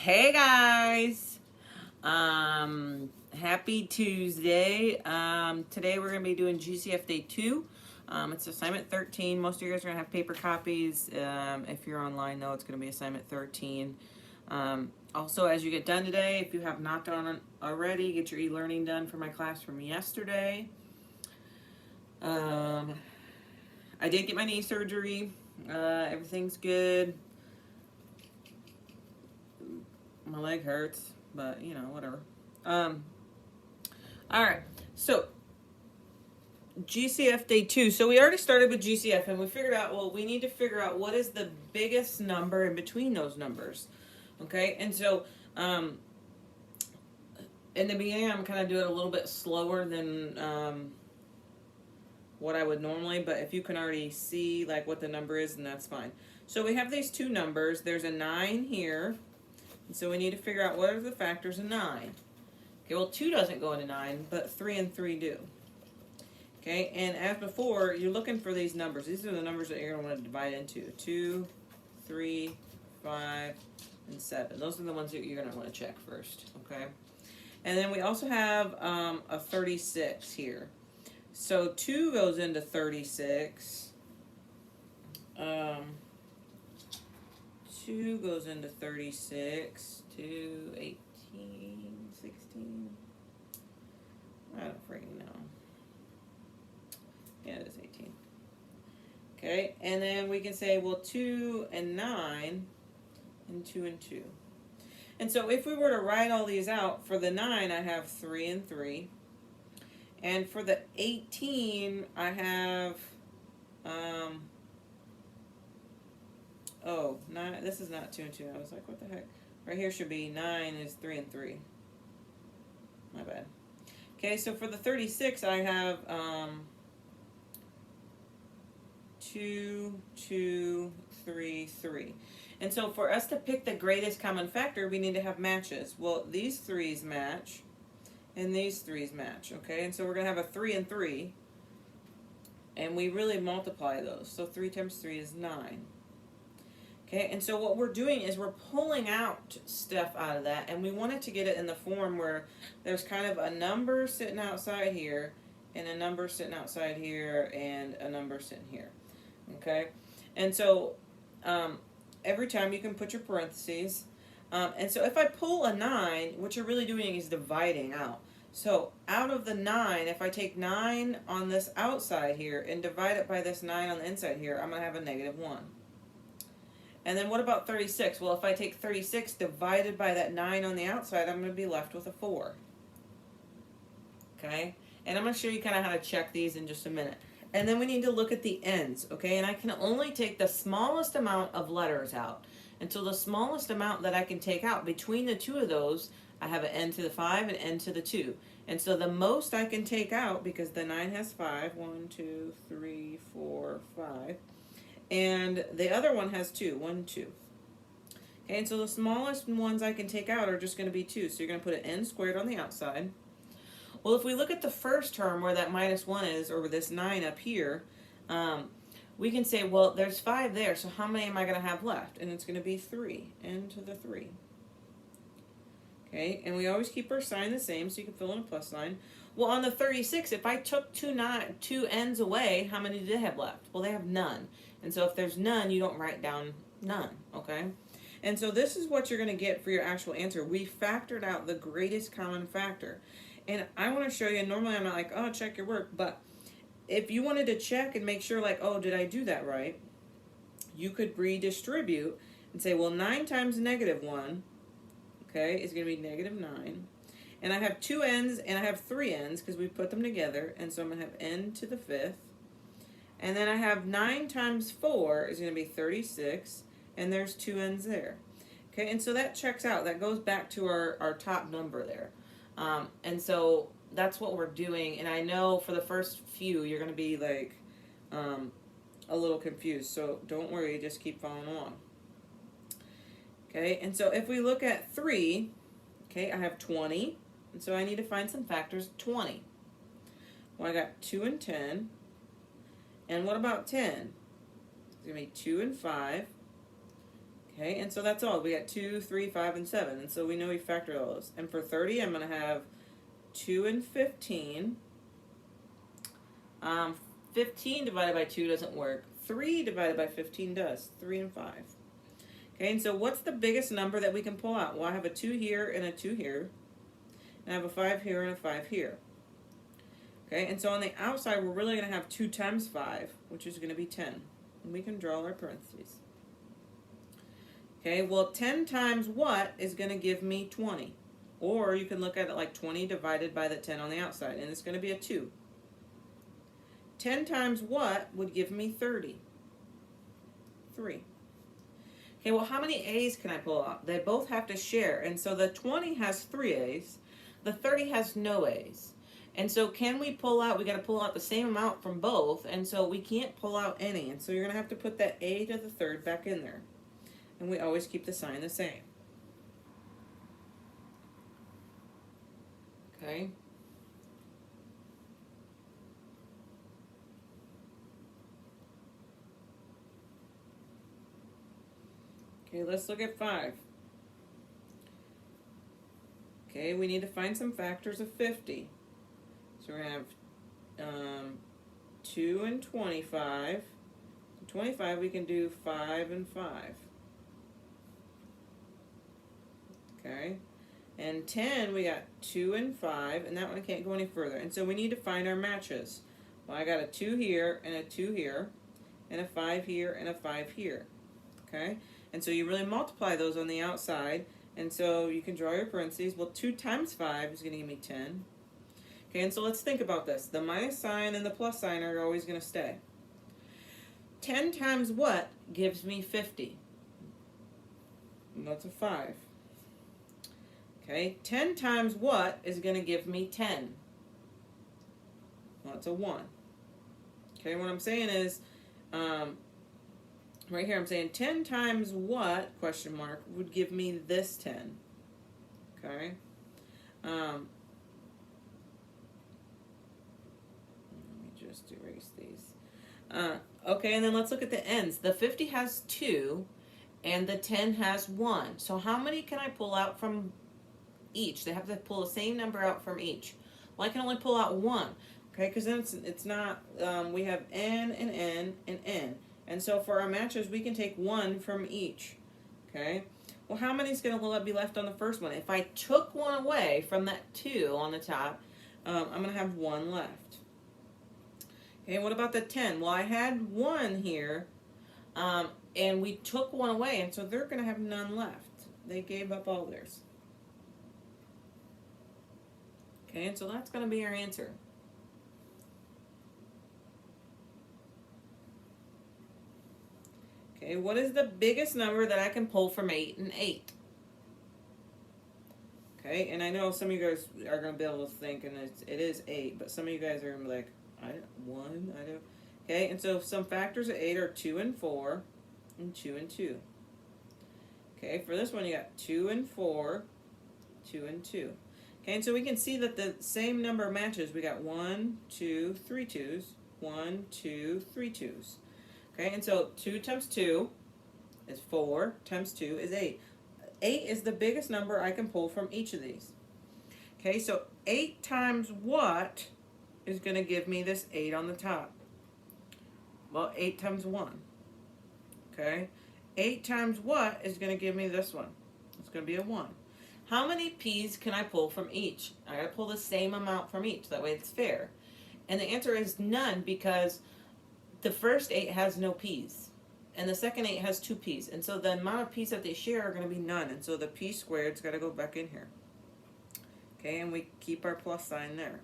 Hey guys, happy Tuesday. Today we're going to be doing GCF Day 2. It's assignment 13. Most of you guys are going to have paper copies. If you're online though, it's going to be assignment 13. Also, as you get done today, if you have not done it already, get your e-learning done for my class from yesterday. I did get my knee surgery. Everything's good. My leg hurts, but you know, whatever. All right, so GCF Day 2. So we already started with GCF, and we figured out, well, we need to figure out what is the biggest number in between those numbers. Okay, and so in the beginning, I'm kind of doing a little bit slower than what I would normally, but if you can already see like what the number is, then that's fine. So we have these two numbers. There's a 9 here. And so we need to figure out what are the factors of 9. Okay, well 2 doesn't go into 9, but 3 and 3 do. Okay, and as before, you're looking for these numbers. These are the numbers that you're going to want to divide into. 2, 3, 5, and 7. Those are the ones that you're going to want to check first. Okay, and then we also have a 36 here. So 2 goes into 36. 2 goes into 36, 2, 18, 16, I don't freaking know. Yeah, it is 18. Okay, and then we can say, well, 2 and 9, and 2 and 2. And so if we were to write all these out, for the 9, I have 3 and 3. And for the 18, I have, oh, 9, this is not 2 and 2. I was like, what the heck? Right here should be 9 is 3 and 3. My bad. Okay, so for the 36, I have 2, 2, 3, 3. And so for us to pick the greatest common factor, we need to have matches. Well, these 3's match, and these 3's match, okay? And so we're going to have a 3 and 3, and we really multiply those. So 3 times 3 is 9. Okay, and so what we're doing is we're pulling out stuff out of that, and we wanted to get it in the form where there's kind of a number sitting outside here, and a number sitting outside here, and a number sitting here. Okay, and so every time you can put your parentheses. And so if I pull a 9, what you're really doing is dividing out. So out of the 9, if I take 9 on this outside here and divide it by this 9 on the inside here, I'm going to have a negative 1. And then what about 36? Well, if I take 36 divided by that 9 on the outside, I'm going to be left with a 4. Okay? And I'm going to show you kind of how to check these in just a minute. And then we need to look at the ends, okay? And I can only take the smallest amount of letters out. And so the smallest amount that I can take out between the two of those, I have an n to the 5 and n to the 2. And so the most I can take out, because the 9 has 5, 1, 2, 3, 4, 5. And the other one has 2, 1, 2. Okay, and so the smallest ones I can take out are just going to be 2. So you're going to put an n squared on the outside. Well, if we look at the first term where that minus 1 is, or this 9 up here, we can say, well, there's 5 there, so how many am I going to have left? And it's going to be 3, n to the 3. Okay, and we always keep our sign the same, so you can fill in a plus sign. Well, on the 36, if I took two n's away, how many do they have left? Well, they have none. And so if there's none, you don't write down none, okay? And so this is what you're going to get for your actual answer. We factored out the greatest common factor. And I want to show you, normally I'm not like, oh, check your work, but if you wanted to check and make sure, like, oh, did I do that right? You could redistribute and say, well, 9 times negative 1, okay, is going to be negative 9. And I have 2 n's and I have 3 n's because we put them together. And so I'm going to have n to the 5th. And then I have 9 times 4 is going to be 36. And there's 2 n's there. Okay, and so that checks out. That goes back to our top number there. And so that's what we're doing. And I know for the first few, you're going to be like a little confused. So don't worry, just keep following along. Okay, and so if we look at 3, okay, I have 20. And so I need to find some factors of 20. Well, I got 2 and 10. And what about 10? It's going to be 2 and 5. Okay, and so that's all. We got 2, 3, 5, and 7. And so we know we factor all those. And for 30, I'm going to have 2 and 15. 15 divided by 2 doesn't work. 3 divided by 15 does. 3 and 5. Okay, and so what's the biggest number that we can pull out? Well, I have a 2 here and a 2 here. And I have a 5 here and a 5 here. Okay, and so on the outside, we're really going to have 2 times 5, which is going to be 10. And we can draw our parentheses. Okay, well, 10 times what is going to give me 20? Or you can look at it like 20 divided by the 10 on the outside, and it's going to be a 2. 10 times what would give me 30? 3. Okay, well, how many A's can I pull out? They both have to share, and so the 20 has 3 A's. The 30 has no A's. And so can we pull out, we got to pull out the same amount from both, and so we can't pull out any. And so you're going to have to put that A to the third back in there. And we always keep the sign the same. Okay. Okay, let's look at 5. Okay, we need to find some factors of 50. So we're going to have 2 and 25. 25 we can do 5 and 5. Okay, and 10 we got 2 and 5, and that one can't go any further. And so we need to find our matches. Well, I got a 2 here and a 2 here, and a 5 here and a 5 here. Okay, and so you really multiply those on the outside, and so you can draw your parentheses. Well, 2 times 5 is going to give me 10. Okay, and so let's think about this. The minus sign and the plus sign are always going to stay. 10 times what gives me 50? And that's a 5. Okay, 10 times what is going to give me 10? Well, it's a 1. Okay, what I'm saying is, right here I'm saying 10 times what, question mark, would give me this 10. Okay. Let me just erase these. Okay, and then let's look at the ends. The 50 has 2, and the 10 has 1. So how many can I pull out from each? They have to pull the same number out from each. Well, I can only pull out 1. Okay, because then it's not, we have n and n and n. And so for our matches, we can take 1 from each. Okay, well, how many is going to be left on the first one? If I took 1 away from that 2 on the top, I'm going to have 1 left. Okay, what about the 10? Well, I had 1 here, and we took 1 away, and so they're going to have none left. They gave up all theirs. Okay, and so that's going to be our answer. Okay, what is the biggest number that I can pull from 8 and 8? Okay, and I know some of you guys are going to be able to think, and it is 8, but some of you guys are going to be like, I don't. Okay, and so some factors of 8 are 2 and 4, and 2 and 2. Okay, for this one you got 2 and 4, 2 and 2. Okay, and so we can see that the same number of matches. We got 1, 2, 3 2s, 1, 2, 3 2s. Okay, and so 2 times 2 is 4, times 2 is 8. 8 is the biggest number I can pull from each of these. Okay, so 8 times what is going to give me this 8 on the top? Well, 8 times 1. Okay, 8 times what is going to give me this one? It's going to be a 1. How many P's can I pull from each? I got to pull the same amount from each. That way it's fair. And the answer is none, because the first 8 has no P's. And the second 8 has 2 P's. And so the amount of P's that they share are going to be none. And so the P squared's got to go back in here. Okay, and we keep our plus sign there.